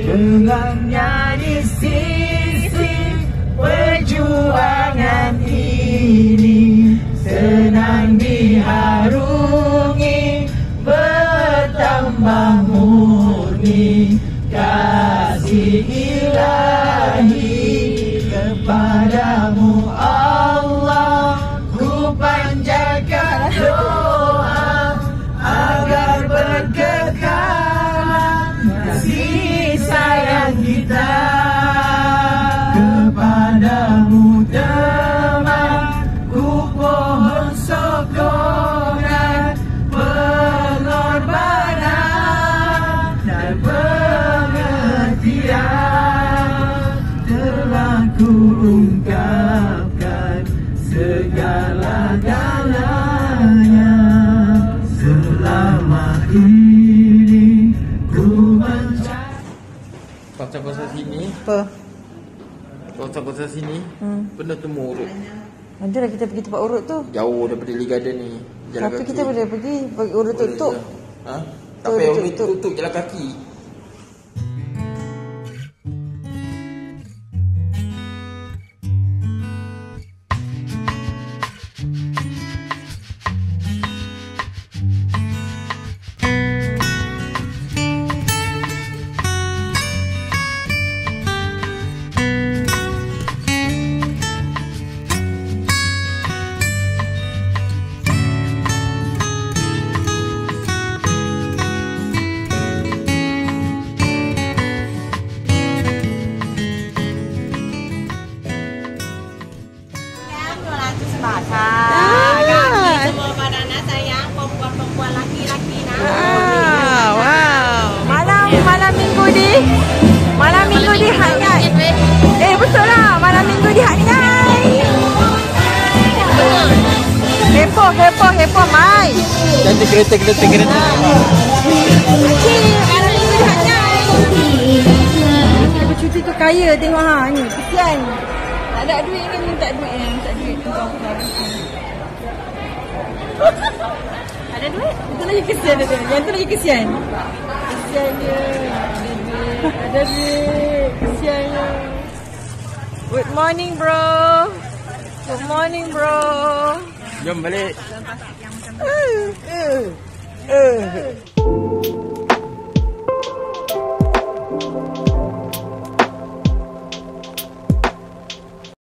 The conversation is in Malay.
Dengannya di sisi perjuangan ini senang diharungi, bertambah murni kasih ilahi kepadamu Allah. Ku panjatkan doa agar berkekal kasih sayang kita kepadamu teman. Ku pohon sokongan pengorbanan dan pengertian telah ku ungkapkan segala-galanya. Selama ini ku mencari Kawasan-kawasan sini, Apa? kawasan-kawasan sini pernah temu urut. Nantilah kita pergi tempat urut tu. Jauh daripada Lee Garden ni. Jalan Tapi kaki. kita boleh pergi urut tutup. Ha? Tak payah Tutup, urut tutup jalan kaki. Kami semua banana sayang, perempuan-perempuan laki-laki nak. Wow. Malam minggu di Hanyai. Betul lah, malam minggu di Hanyai. Hepoh mai. Cantik kereta. Cik, malam minggu di Hanyai. Kita bercuti tu kaya tengok ha ni. Kesian. Tak ada duit ni, minta duit. Ada duit? Itu lagi kesian dia. Yang tu lagi kesian. Kesian dia. Ada duit. Kesian dia. Good morning bro. Jom balik.